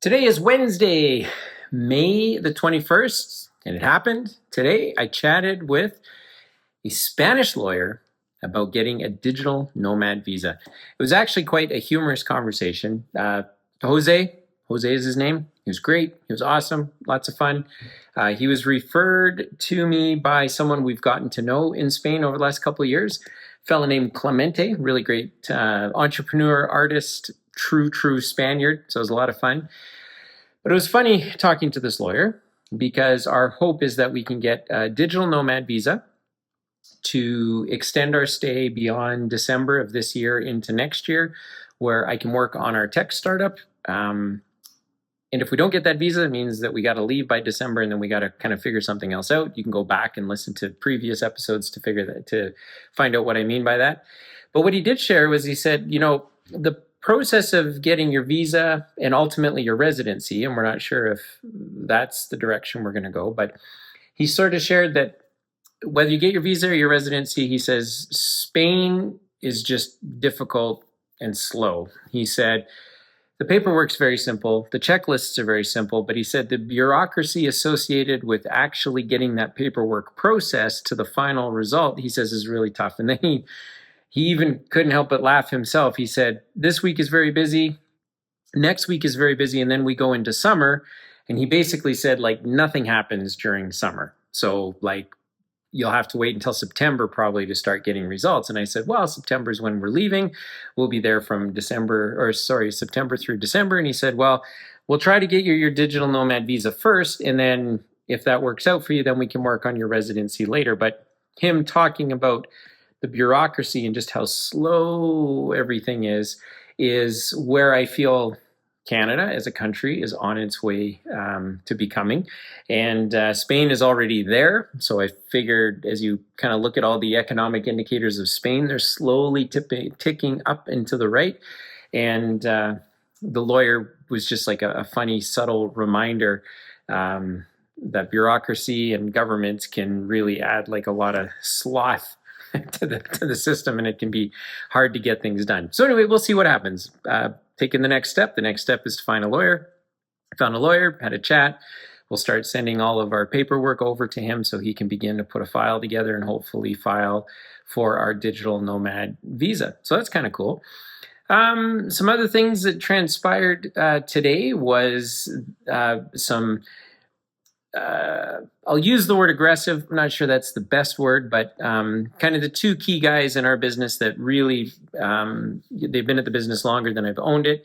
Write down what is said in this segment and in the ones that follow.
Today is Wednesday, May the 21st, and it happened today. I chatted with a Spanish lawyer about getting a digital nomad visa. It was actually quite a humorous conversation. Jose is his name. He was great. He was awesome. Lots of fun. He was referred to me by someone we've gotten to know in Spain over the last couple of years. A fellow named Clemente, really great entrepreneur, artist, true Spaniard. So it was a lot of fun. But it was funny talking to this lawyer because our hope is that we can get a digital nomad visa to extend our stay beyond December of this year into next year, where I can work on our tech startup. And if we don't get that visa, it means that we got to leave by December, and then we got to kind of figure something else out. You can go back and listen to previous episodes to find out what I mean by that. But what he did share was he said, the process of getting your visa and ultimately your residency, and we're not sure if that's the direction we're going to go, but he sort of shared that whether you get your visa or your residency, he says Spain is just difficult and slow. He said the paperwork's very simple, the checklists are very simple, but he said the bureaucracy associated with actually getting that paperwork processed to the final result, he says, is really tough. And then he even couldn't help but laugh himself. He said, this week is very busy, next week is very busy, and then we go into summer. And he basically said, nothing happens during summer. So, you'll have to wait until September probably to start getting results. And I said, well, September is when we're leaving. We'll be there from September through December. And he said, well, we'll try to get your digital nomad visa first. And then if that works out for you, then we can work on your residency later. But him talking about the bureaucracy and just how slow everything is where I feel Canada as a country is on its way to becoming. And Spain is already there. So I figured as you kind of look at all the economic indicators of Spain, they're slowly ticking up and to the right. And the lawyer was just like a funny, subtle reminder that bureaucracy and governments can really add a lot of sloth to the system, and it can be hard to get things done. So anyway, we'll see what happens. Taking the next step. The next step is to find a lawyer. I found a lawyer, had a chat. We'll start sending all of our paperwork over to him so he can begin to put a file together and hopefully file for our digital nomad visa. So that's kind of cool. Some other things that transpired today was I'll use the word aggressive. I'm not sure that's the best word, but kind of the two key guys in our business that really, they've been at the business longer than I've owned it.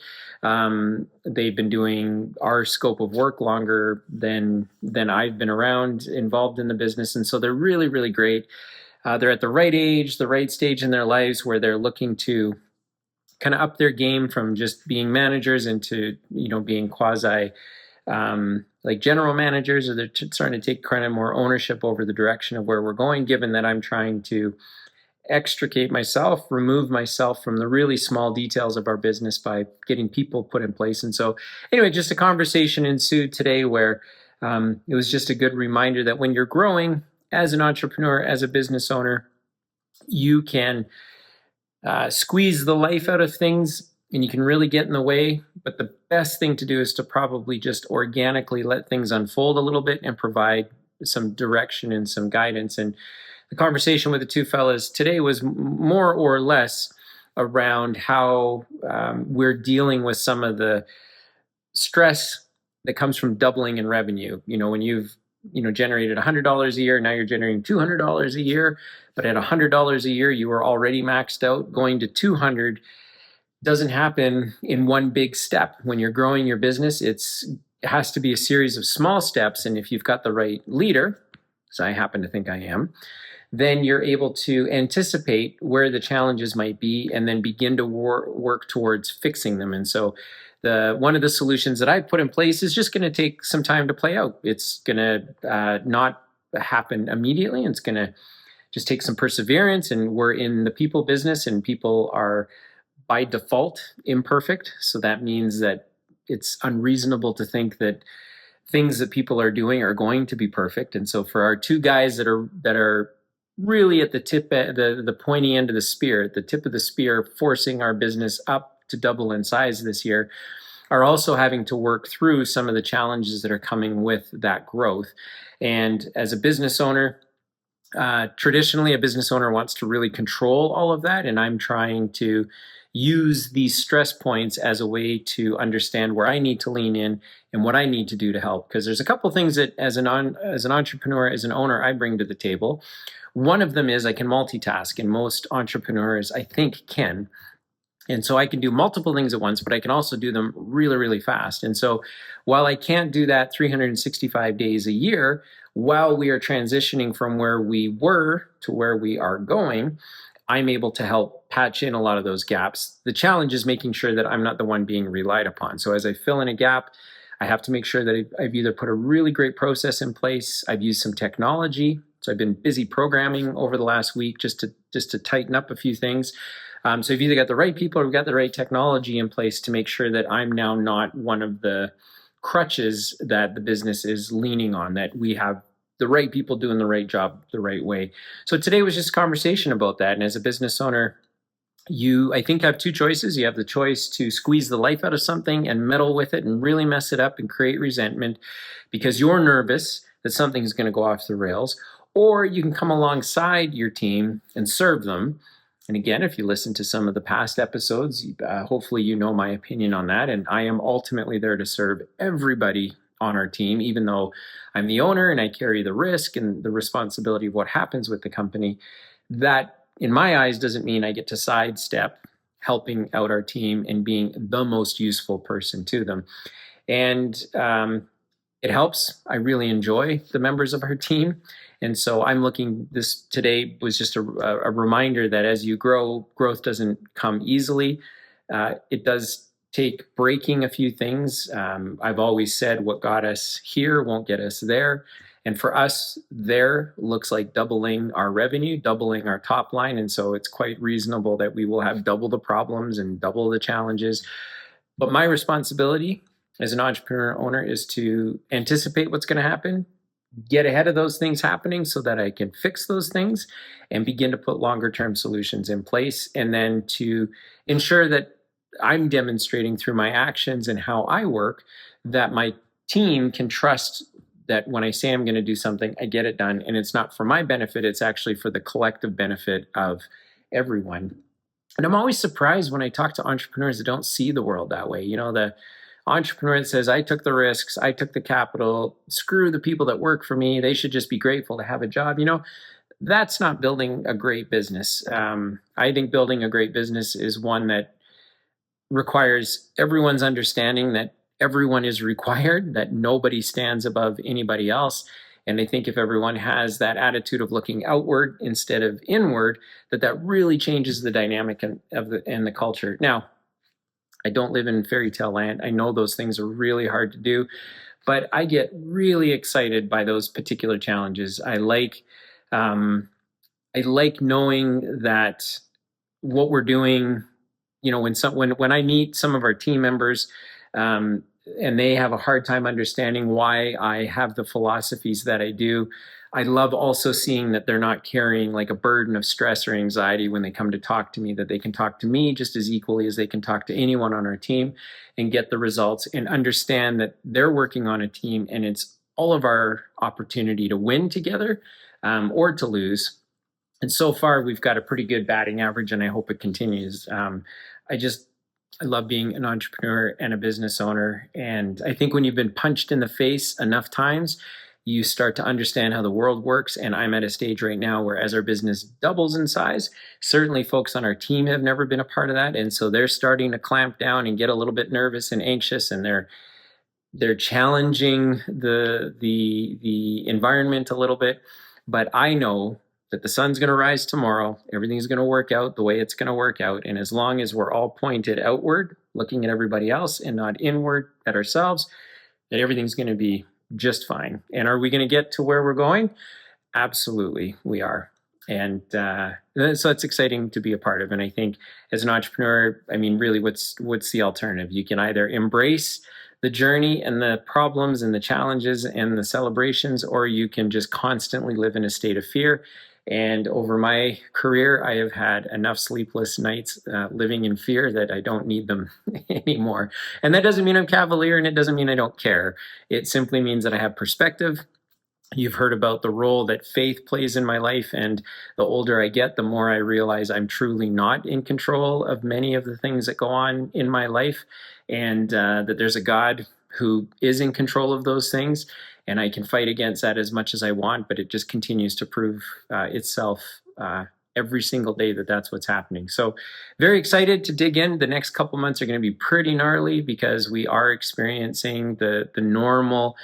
They've been doing our scope of work longer than I've been around, involved in the business. And so they're really, really great. They're at the right age, the right stage in their lives where they're looking to kind of up their game from just being managers into, being quasi general managers, or they're starting to take kind of more ownership over the direction of where we're going, given that I'm trying to extricate myself, remove myself from the really small details of our business by getting people put in place. And so anyway, just a conversation ensued today where it was just a good reminder that when you're growing as an entrepreneur, as a business owner, you can squeeze the life out of things and you can really get in the way. But the best thing to do is to probably just organically let things unfold a little bit and provide some direction and some guidance. And the conversation with the two fellas today was more or less around how we're dealing with some of the stress that comes from doubling in revenue. When you've generated $100 a year, now you're generating $200 a year, but at $100 a year, you were already maxed out. Going to 200 doesn't happen in one big step. When you're growing your business, it has to be a series of small steps. And if you've got the right leader, as I happen to think I am, then you're able to anticipate where the challenges might be and then begin to work towards fixing them. And so one of the solutions that I put in place is just going to take some time to play out. It's going to not happen immediately. It's going to just take some perseverance. And we're in the people business, and people are by default imperfect. So that means that it's unreasonable to think that things that people are doing are going to be perfect. And so for our two guys that are really at the tip, the pointy end of the spear, at the tip of the spear, forcing our business up to double in size this year, are also having to work through some of the challenges that are coming with that growth. And as a business owner, traditionally, a business owner wants to really control all of that, and I'm trying to use these stress points as a way to understand where I need to lean in and what I need to do to help. Because there's a couple things that, as an entrepreneur, as an owner, I bring to the table. One of them is I can multitask, and most entrepreneurs, I think, can. And so I can do multiple things at once, but I can also do them really, really fast. And so while I can't do that 365 days a year, while we are transitioning from where we were to where we are going, I'm able to help patch in a lot of those gaps. The challenge is making sure that I'm not the one being relied upon. So as I fill in a gap, I have to make sure that I've either put a really great process in place, I've used some technology. So I've been busy programming over the last week just to tighten up a few things. So you've either got the right people or we've got the right technology in place to make sure that I'm now not one of the crutches that the business is leaning on, that we have the right people doing the right job the right way. So today was just a conversation about that. And as a business owner, I think have two choices. You have the choice to squeeze the life out of something and meddle with it and really mess it up and create resentment because you're nervous that something's going to go off the rails. Or you can come alongside your team and serve them. And again, if you listen to some of the past episodes, hopefully you know my opinion on that. And I am ultimately there to serve everybody on our team, even though I'm the owner and I carry the risk and the responsibility of what happens with the company. That, in my eyes, doesn't mean I get to sidestep helping out our team and being the most useful person to them. And it helps. I really enjoy the members of our team. And so I'm looking, this today was just a reminder that as you grow, growth doesn't come easily. It does take breaking a few things. I've always said what got us here won't get us there. And for us, there looks like doubling our revenue, doubling our top line. And so it's quite reasonable that we will have double the problems and double the challenges. But my responsibility as an entrepreneur owner is to anticipate what's going to happen, get ahead of those things happening so that I can fix those things and begin to put longer term solutions in place. And then to ensure that I'm demonstrating through my actions and how I work that my team can trust that when I say I'm going to do something, I get it done. And it's not for my benefit, it's actually for the collective benefit of everyone. And I'm always surprised when I talk to entrepreneurs that don't see the world that way. You know, the entrepreneur that says, I took the risks, I took the capital, screw the people that work for me, they should just be grateful to have a job. You know, that's not building a great business. I think building a great business is one that requires everyone's understanding that everyone is required, that nobody stands above anybody else. And I think if everyone has that attitude of looking outward instead of inward, that really changes the dynamic and the culture. Now, I don't live in fairy tale land. I know those things are really hard to do, but I get really excited by those particular challenges. I like knowing that what we're doing, you know, when I meet some of our team members, and they have a hard time understanding why I have the philosophies that I do, I love also seeing that they're not carrying like a burden of stress or anxiety when they come to talk to me, that they can talk to me just as equally as they can talk to anyone on our team and get the results and understand that they're working on a team and it's all of our opportunity to win together or to lose. And so far, we've got a pretty good batting average, and I hope it continues. I love being an entrepreneur and a business owner. And I think when you've been punched in the face enough times, you start to understand how the world works. And I'm at a stage right now where as our business doubles in size, certainly folks on our team have never been a part of that. And so they're starting to clamp down and get a little bit nervous and anxious, and they're challenging the environment a little bit. But I know that the sun's going to rise tomorrow. Everything's going to work out the way it's going to work out. And as long as we're all pointed outward, looking at everybody else and not inward at ourselves, that everything's going to be just fine. And are we going to get to where we're going? Absolutely, we are. And so it's exciting to be a part of. And I think as an entrepreneur, I mean, really, what's the alternative? You can either embrace the journey and the problems and the challenges and the celebrations, or you can just constantly live in a state of fear. And over my career, I have had enough sleepless nights living in fear that I don't need them anymore. And that doesn't mean I'm cavalier, and it doesn't mean I don't care. It simply means that I have perspective. You've heard about the role that faith plays in my life, and the older I get, the more I realize I'm truly not in control of many of the things that go on in my life, and that there's a God who is in control of those things, and I can fight against that as much as I want, but it just continues to prove itself every single day that that's what's happening. So very excited to dig in. The next couple months are going to be pretty gnarly because we are experiencing the normal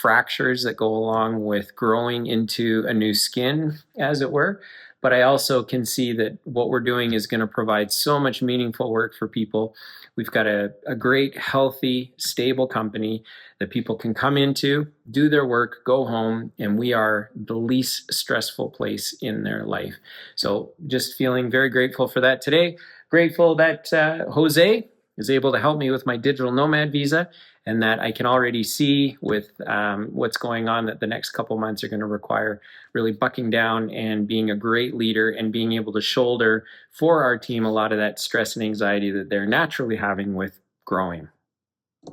fractures that go along with growing into a new skin, as it were. But I also can see that what we're doing is going to provide so much meaningful work for people. We've got a great, healthy, stable company that people can come into, do their work, go home, and we are the least stressful place in their life. So just feeling very grateful for that today. Grateful that Jose is able to help me with my digital nomad visa, and that I can already see with what's going on that the next couple months are going to require really bucking down and being a great leader and being able to shoulder for our team a lot of that stress and anxiety that they're naturally having with growing.